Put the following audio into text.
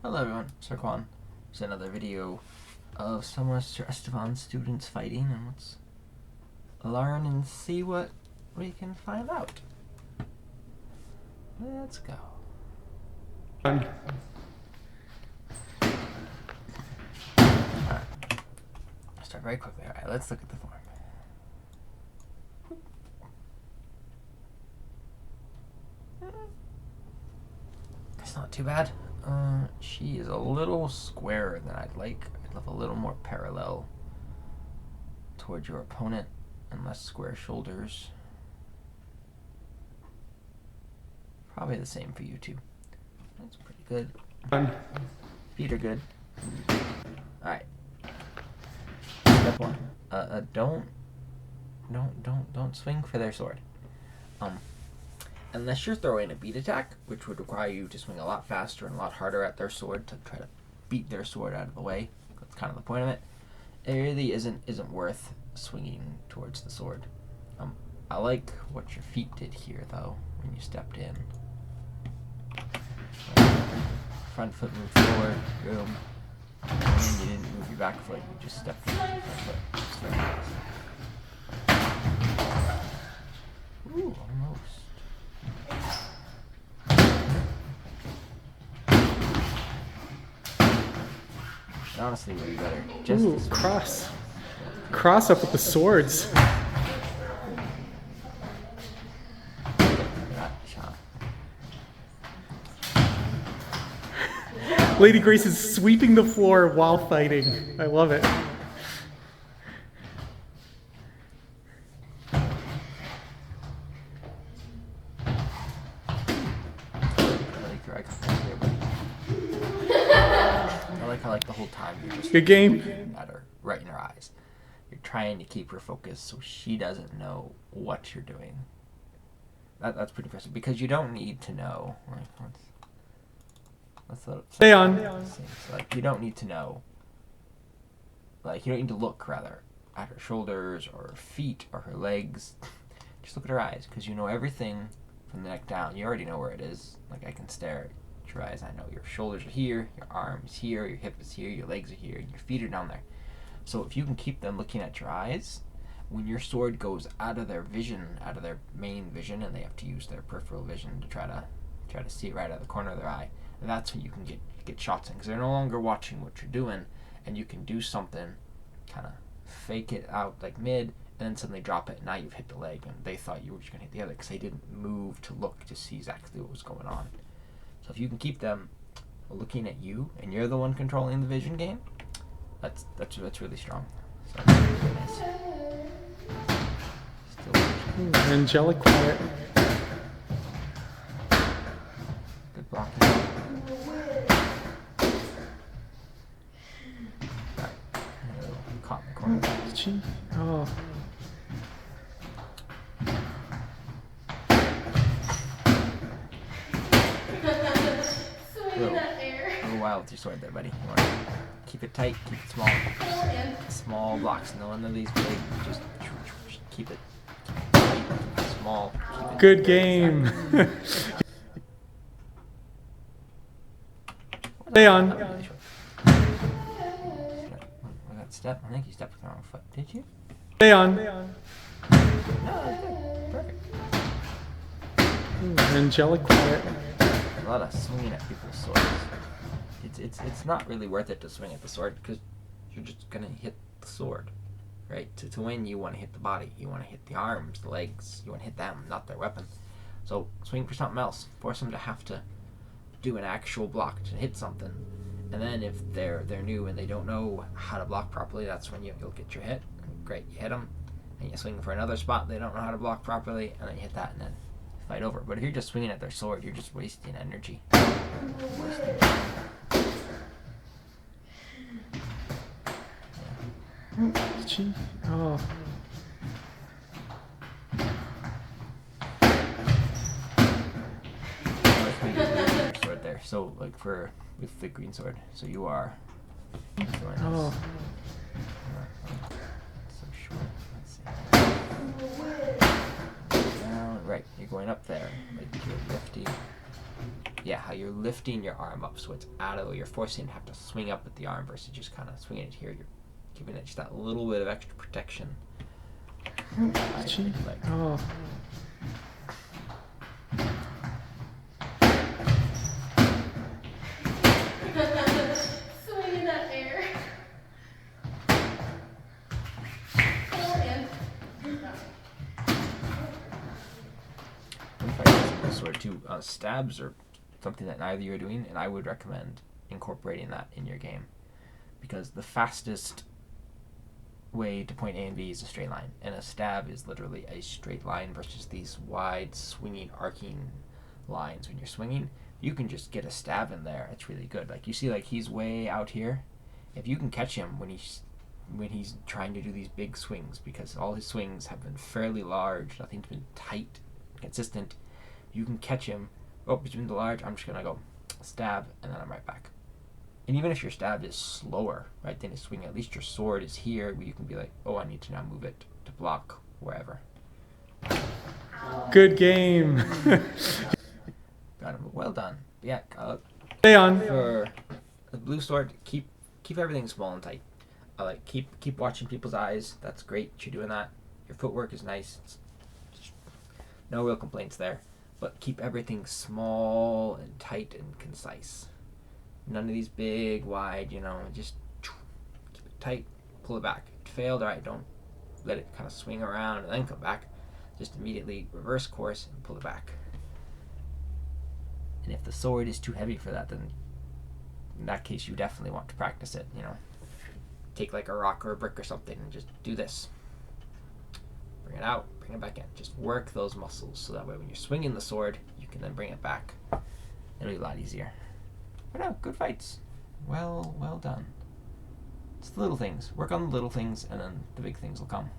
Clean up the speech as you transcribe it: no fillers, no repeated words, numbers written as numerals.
Hello everyone, Sir Quan. It's another video of some of Sir Esteban's students fighting, and let's learn and see what we can find out. Let's go. Alright. Start very quickly. Alright, let's look at the form. It's not too bad. She is a little squarer than I'd like. I'd love a little more parallel towards your opponent and less square shoulders. Probably the same for you too. That's pretty good. Feet are good. Alright. Step one. Don't swing for their sword. Unless you're throwing a beat attack, which would require you to swing a lot faster and a lot harder at their sword to try to beat their sword out of the way. That's kind of the point of it. It really isn't worth swinging towards the sword. I like what your feet did here, though, when you stepped in. Front foot moved forward, boom. And you didn't move your back foot, you just stepped in with your front foot. It's very nice. Ooh, almost. It honestly would be better. Just ooh, cross up with the swords. Lady Grace is sweeping the floor while fighting. I love it. I like the whole time you're just good game at her, right in her eyes. You're trying to keep her focused so she doesn't know what you're doing. That's pretty impressive because you don't need to know. Let's stay on. So, like, you don't need to know. Like, you don't need to look rather at her shoulders or her feet or her legs. Just look at her eyes because you know everything from the neck down. You already know where it is. Like, I can stare at your eyes. I know your shoulders are here, your arms here, your hip is here, your legs are here, and your feet are down there. So if you can keep them looking at your eyes, when your sword goes out of their vision, out of their main vision, and they have to use their peripheral vision to try to see it right out of the corner of their eye, that's when you can get shots in because they're no longer watching what you're doing, and you can do something, kind of fake it out like mid, and then suddenly drop it. And now you've hit the leg, and they thought you were just gonna hit the other because they didn't move to look to see exactly what was going on. So if you can keep them looking at you, and you're the one controlling the vision game, that's really strong. So really nice. Still angelic quiet. Good blocking. Caught in the corner. Gee. Oh. A little wild with your sword there, buddy. You want to keep it tight, keep it small. Small blocks. None of these big. Just keep it tight, keep it small. Keep it good game. Stay on. That step. I think you stepped with the wrong foot. Did you? Stay on. No, that's good. Perfect. Angelic quiet. A lot of swinging at people's swords. It's not really worth it to swing at the sword because you're just gonna hit the sword, right? To win, you want to hit the body, you want to hit the arms, the legs, you want to hit them, not their weapon. So swing for something else. Force them to have to do an actual block to hit something, and then if they're new and they don't know how to block properly, that's when you'll get your hit. Great, you hit them, and you swing for another spot they don't know how to block properly, and then you hit that, and then fight over. But if you're just swinging at their sword, you're just wasting energy. Gee. Oh. Sword there. So like with the green sword. So you are. Oh. So short. Let's see. Down. Right. You're going up there. Like you're lifting. Yeah, how you're lifting your arm up so it's out of the way. You're forcing it to have to swing up with the arm versus just kind of swinging it here. You're giving it just that little bit of extra protection. Oh. Swing in that air. Pull in. One fight is sort of too stabs or something that neither of you are doing, and I would recommend incorporating that in your game, because the fastest way to point A and B is a straight line, and a stab is literally a straight line versus these wide swinging arcing lines. When you're swinging, you can just get a stab in there. It's really good. Like you see, like he's way out here. If you can catch him when he's trying to do these big swings, because all his swings have been fairly large, nothing's been tight, consistent. You can catch him. Oh, he's been large. I'm just gonna go stab, and then I'm right back. And even if your stab is slower, right, than his swing, at least your sword is here where you can be like, oh, I need to now move it to block wherever. Good game. Got him. Well done. Yeah. Stay on. For the blue sword, keep everything small and tight. Like keep watching people's eyes. That's great. You're doing that. Your footwork is nice. No real complaints there. But keep everything small and tight and concise. None of these big, wide, just keep it tight, pull it back. It failed, alright, don't let it kind of swing around and then come back. Just immediately reverse course and pull it back. And if the sword is too heavy for that, then in that case you definitely want to practice it, Take like a rock or a brick or something and just do this. Bring it out, bring it back in. Just work those muscles so that way when you're swinging the sword, you can then bring it back. It'll be a lot easier. But no, good fights. Well done. It's the little things. Work on the little things, and then the big things will come.